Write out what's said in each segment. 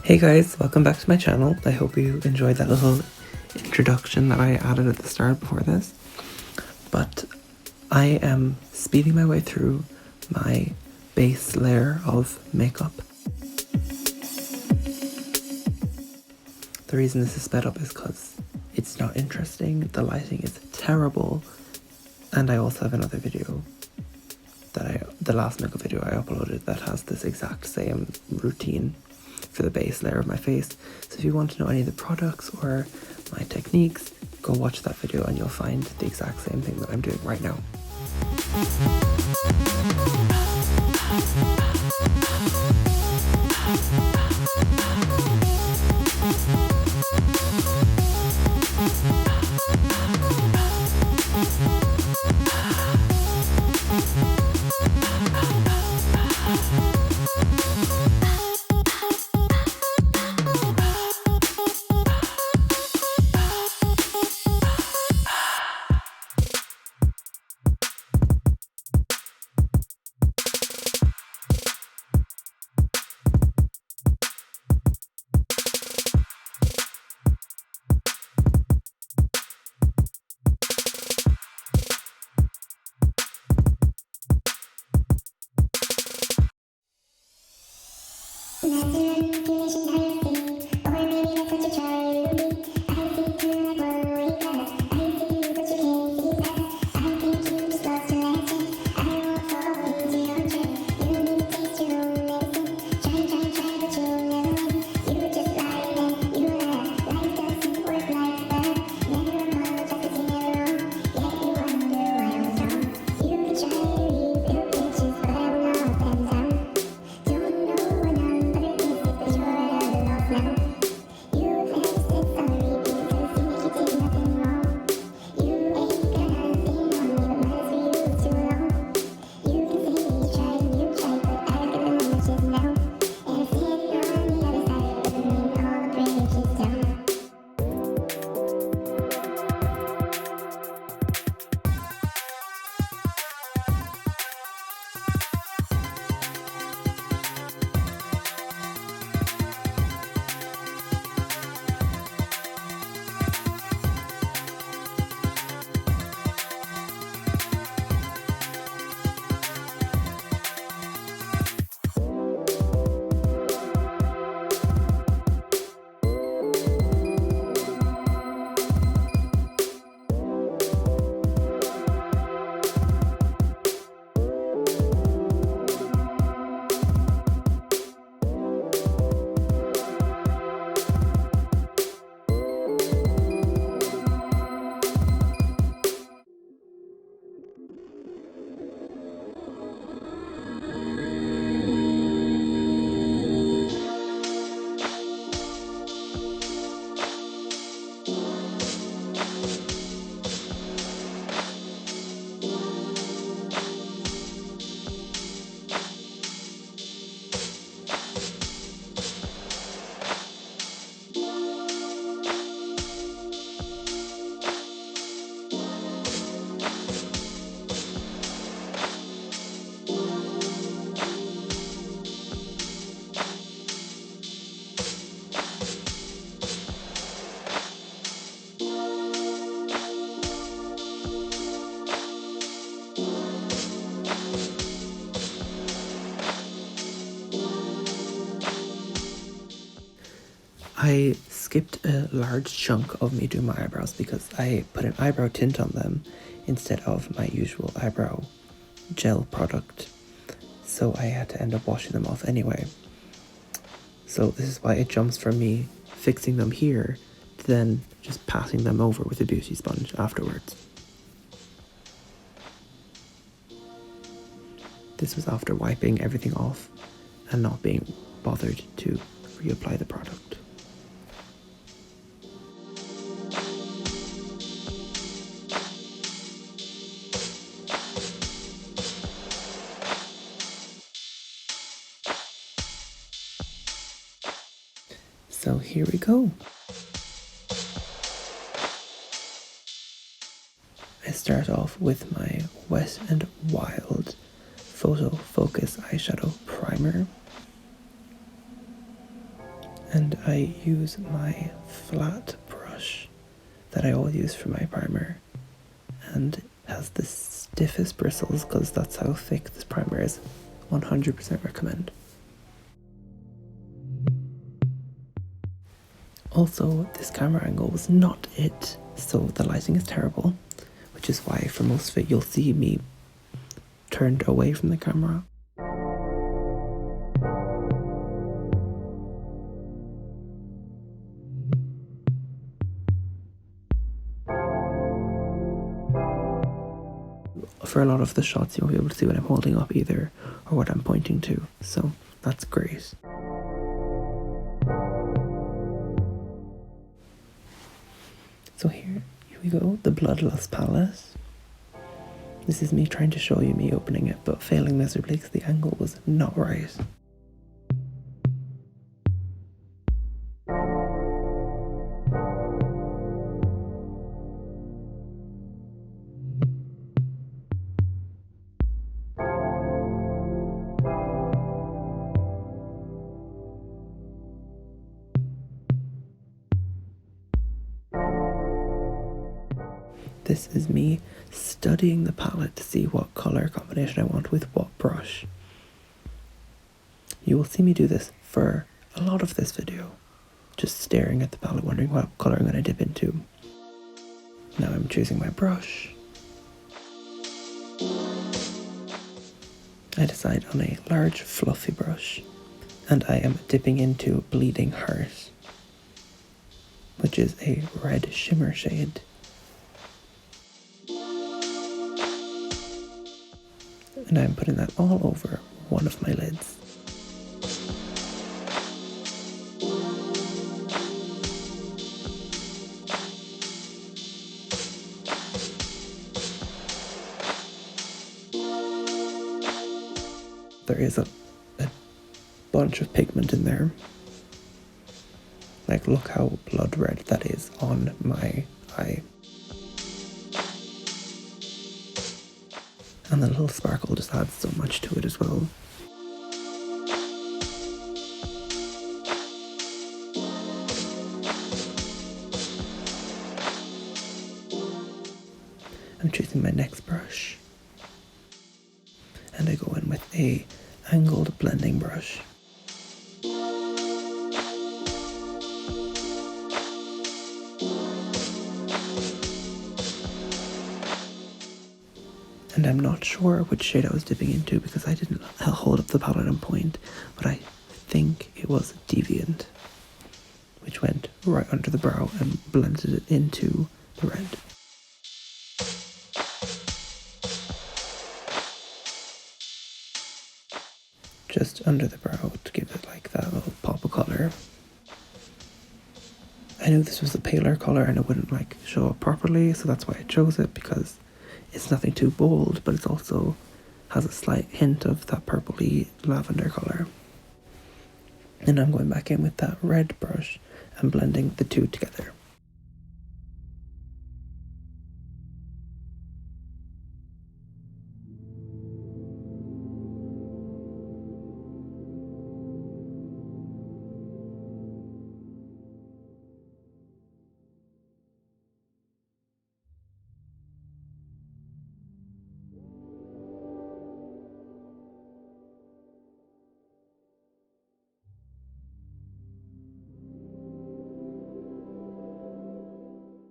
Hey guys, welcome back to my channel. I hope you enjoyed that little introduction that I added at the start before this. But I am speeding my way through my base layer of makeup. The reason this is sped up is because it's not interesting, the lighting is terrible, and I also have another video the last makeup video I uploaded that has this exact same routine for the base layer of my face. So if you want to know any of the products or my techniques, go watch that video and you'll find the exact same thing that I'm doing right now. I skipped a large chunk of me doing my eyebrows because I put an eyebrow tint on them instead of my usual eyebrow gel product. So I had to end up washing them off anyway. So this is why it jumps from me fixing them here to then just passing them over with a beauty sponge afterwards. This was after wiping everything off and not being bothered to reapply the product. So here we go. I start off with my Wet n Wild Photo Focus Eyeshadow Primer. And I use my flat brush that I always use for my primer, and it has the stiffest bristles because that's how thick this primer is. 100% recommend. Also, this camera angle was not it, so the lighting is terrible, which is why for most of it you'll see me turned away from the camera. For a lot of the shots you won't be able to see what I'm holding up either, or what I'm pointing to, so that's great. So here we go, the Bloodlust palette. This is me trying to show you me opening it, but failing miserably because the angle was not right. This is me studying the palette to see what colour combination I want with what brush. You will see me do this for a lot of this video, just staring at the palette wondering what colour I'm going to dip into. Now I'm choosing my brush. I decide on a large fluffy brush, and I am dipping into Bleeding Heart, which is a red shimmer shade. And I'm putting that all over one of my lids. There is a bunch of pigment in there. Like, look how blood red that is on my eye. And the little sparkle just adds so much to it as well. I'm choosing my next brush, and I go in with a angled blending brush. And I'm not sure which shade I was dipping into because I didn't hold up the palette on point, but I think it was Deviant, which went right under the brow and blended it into the red. Just under the brow to give it like that little pop of colour. I knew this was a paler colour and it wouldn't like show up properly, so that's why I chose it, because it's nothing too bold, but it also has a slight hint of that purpley lavender colour. And I'm going back in with that red brush and blending the two together.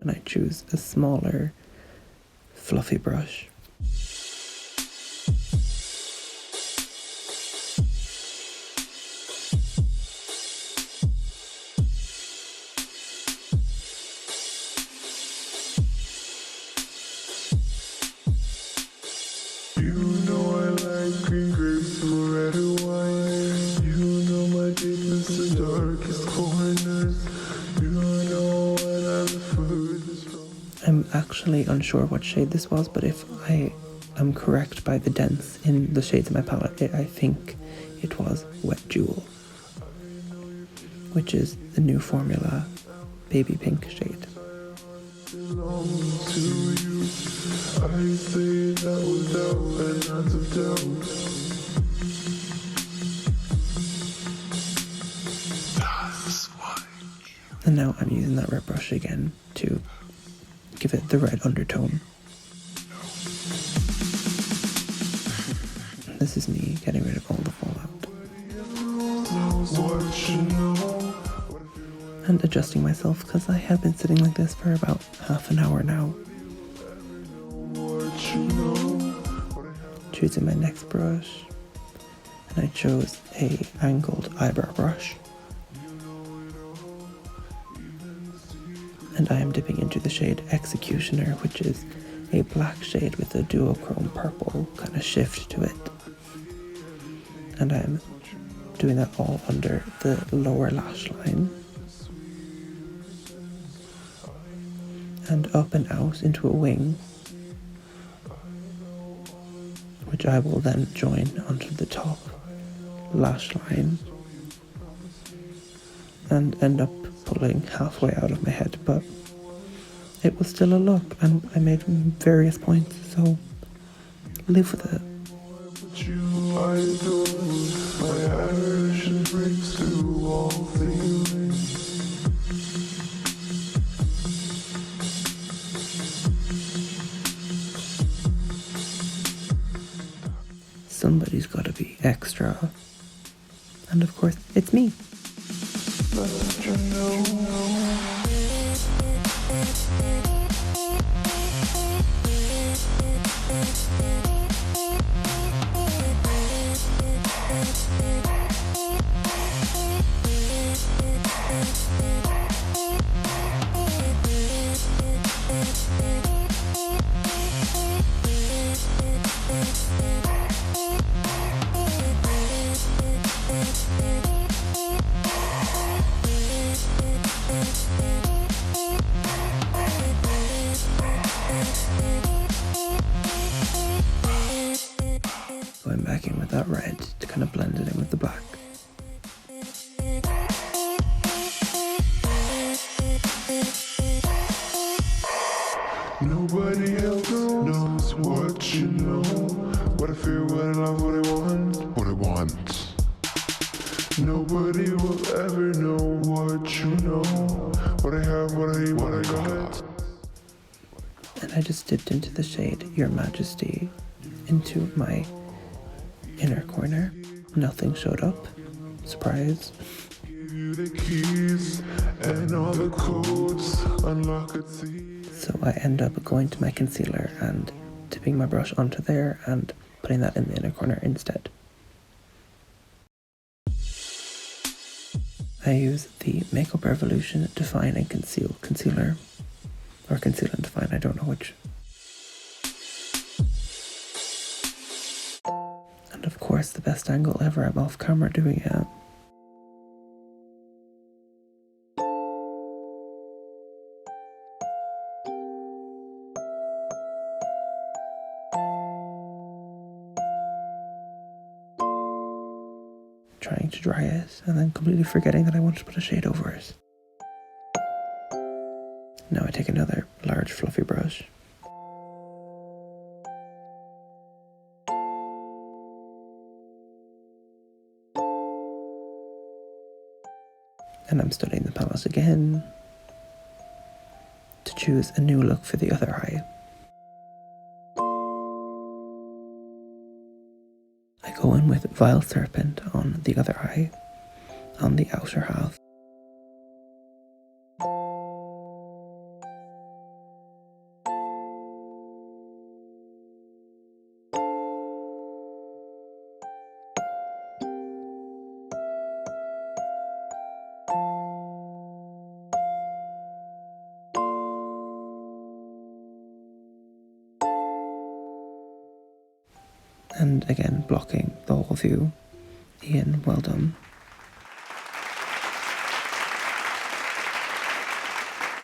And I choose a smaller, fluffy brush. You know I like green grapes or red wine. You know my deepest and darkest corners. You know when I'm furthest from. I'm actually unsure what shade this was, but if I am correct by the dents in the shades of my palette, I think it was Wet Jewel, which is the new formula baby pink shade. Belong to you. I say that without an ounce of doubt. That's And now I'm using that red brush again to give it the red undertone. This is me getting rid of all the fallout. And adjusting myself because I have been sitting like this for about half an hour now. Choosing my next brush, and I chose a angled eyebrow brush. And I am dipping into the shade Executioner, which is a black shade with a duochrome purple kind of shift to it. And I'm doing that all under the lower lash line. And up and out into a wing, which I will then join onto the top lash line and end up pulling halfway out of my head, but it was still a look and I made various points, so live with it. Somebody's got to be extra, and of course it's me. Going back in with that red to kind of blend it in with the black. Nobody else knows what you know. What I feel, what I love, what I want, what I want. Nobody will ever know what you know. What I have, what I need, what I got. And I just dipped into the shade Your Majesty into my inner corner. Nothing showed up. Surprise. Give you the keys and all the codes. Unlock it, see. So I end up going to my concealer and dipping my brush onto there and putting that in the inner corner instead. I use the Makeup Revolution Define and Conceal concealer. Or Conceal and Define, I don't know which. And of course, the best angle ever, I'm off camera doing it. Trying to dry it and then completely forgetting that I wanted to put a shade over it. Now I take another large fluffy brush and I'm studying the palette again to choose a new look for the other eye. I go in with Vile Serpent on the other eye, on the outer half. And again, blocking the whole view. Ian, well done.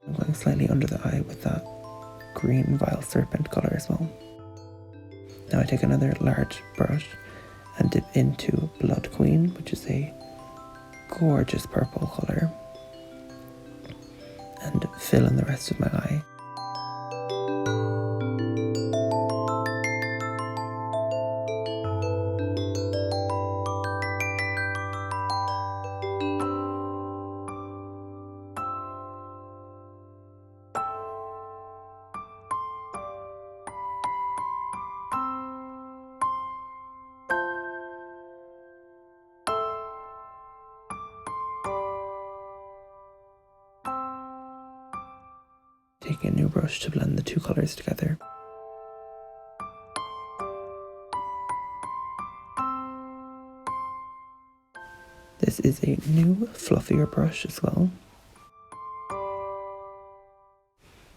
I'm going slightly under the eye with that green Vile Serpent colour as well. Now I take another large brush and dip into Blood Queen, which is a gorgeous purple colour, and fill in the rest of my eye. taking a new brush to blend the two colours together. This is a new fluffier brush as well.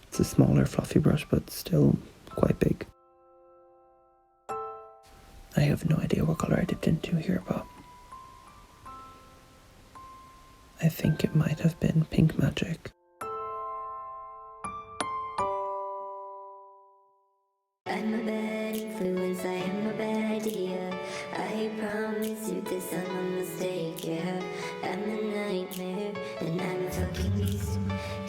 It's a smaller fluffy brush but still quite big. I have no idea what colour I dipped into here, but I think it might have been Pink Magic. I'm a bad influence, I am a bad idea. I promise you this, I'm a mistake, yeah. I'm a nightmare, and I'm a fucking beast.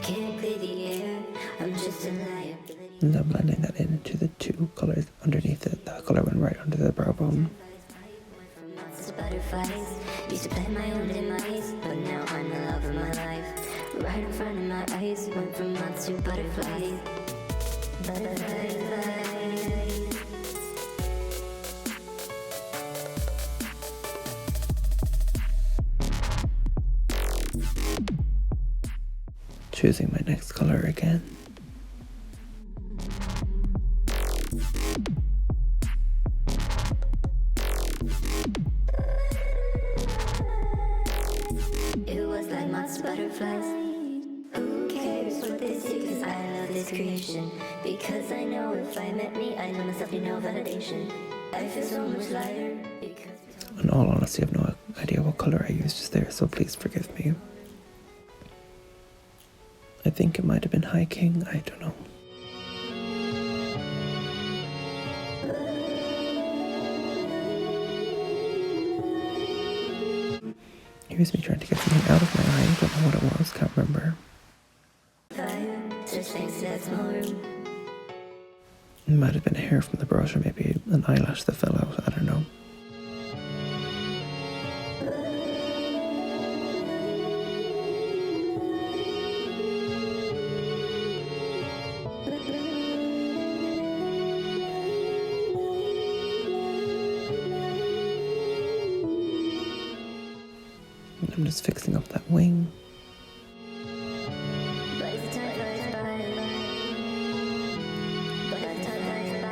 Can't clear the air, I'm just a liability. And I'm blending that into the two colours underneath it. That colour went right under the brow bone. From moths to butterflies, used to plan my own demise, but now I'm the love of my life. Right in front of my eyes, went from moths to butterflies. Butterflies. Choosing my next colour again. It was like moths to butterflies. Who cares what they say, 'cause I love this creation. Because I know if I met me, I know myself need no validation. I feel so much lighter because In all honesty, I have no idea what colour I used just there, so please forgive me. I think it might have been Hiking, I don't know. Here's me trying to get something out of my eye, don't know what it was, can't remember. fire, just thanks to that small room. It might have been hair from the brush or maybe an eyelash that fell out, I don't know. And I'm just fixing up that wing. But as the time flies by, but as the time flies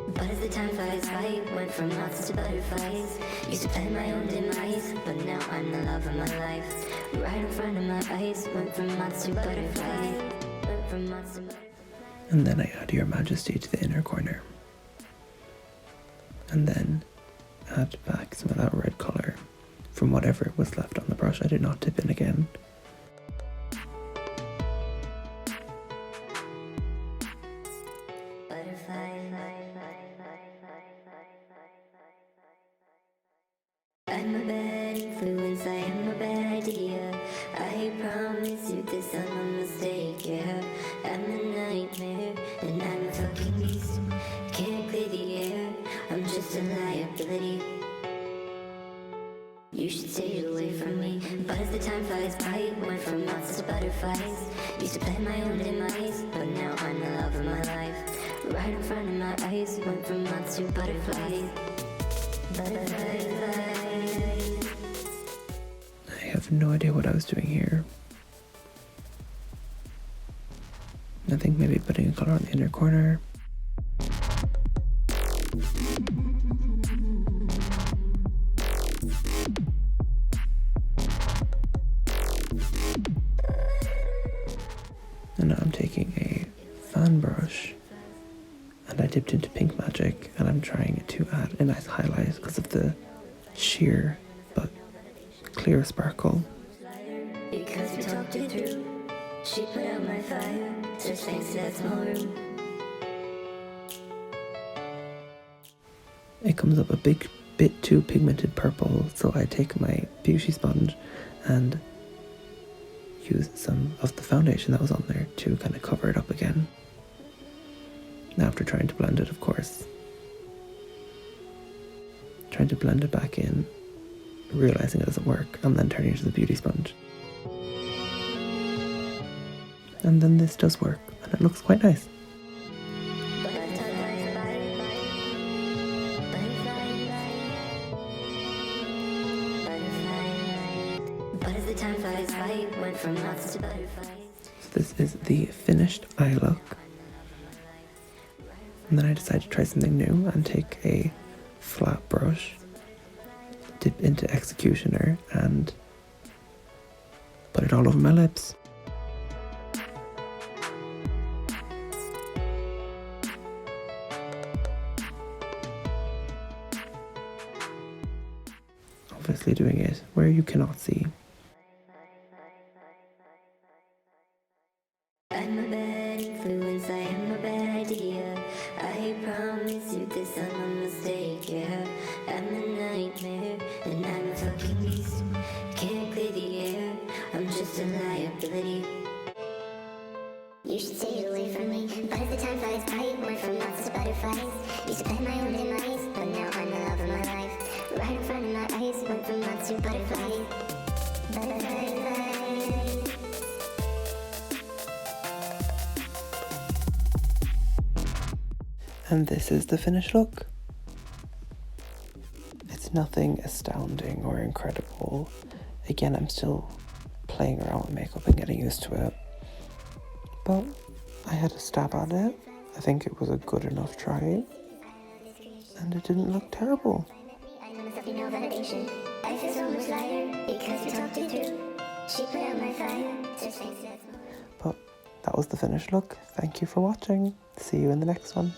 by, but as the time flies by, went from moths to butterflies. Used to plan my own demise, but now I'm the love of my life. Right in front of my eyes, went from moths to butterflies. Went from moths to butterflies. And then I add Your Majesty to the inner corner. And then add back some of that red colour from whatever was left on the brush. I did not dip in again. I'm a bad influence, I am a bad idea. I promise you this, I'm a mistake, yeah. I'm a nightmare, and I'm a fucking beast. Can't clear the air, I'm just a liability. You should stay away from me. But as the time flies by, went from moths to butterflies. Used to plan my own demise, but now I'm the love of my life. Right in front of my eyes, went from moths to butterflies. Butterflies. I have no idea what I was doing here. I think maybe putting a colour on the inner corner. And now I'm taking a fan brush and I dipped into Pink Magic and I'm trying to add a nice highlight because of the sheer but clear sparkle. Because we talked it through, she put out my fire, just thanks to that small room. It comes up a big bit too pigmented purple, so I take my beauty sponge and use some of the foundation that was on there to kind of cover it up again. Now after trying to blend it, of course, trying to blend it back in, realizing it doesn't work, and then turning to the beauty sponge. And then this does work, and it looks quite nice. Butterfly. time flies by, went from moths to butterflies. So this is the finished eye look. And then I decided to try something new and take a flat brush, dip into executioner and put it all over my lips. Obviously doing it where you cannot see. I'm a bad influence, I am a bad idea. I promise you this, I'm a mistake, yeah. I'm a nightmare, and I'm a fucking beast. Can't clear the air, I'm just a liability. You should stay away from me, but as the time flies by, went from moths to butterflies. Used to plan my own demise, but now I'm the love of my life. Right in front of my eyes, went from moths to butterflies. Butterflies. And this is the finished look. It's nothing astounding or incredible. Again, I'm still playing around with makeup and getting used to it. But I had a stab at it. I think it was a good enough try. And it didn't look terrible. I feel so much lighter because we talked it through. She put out my fire. But that was the finished look. Thank you for watching. See you in the next one.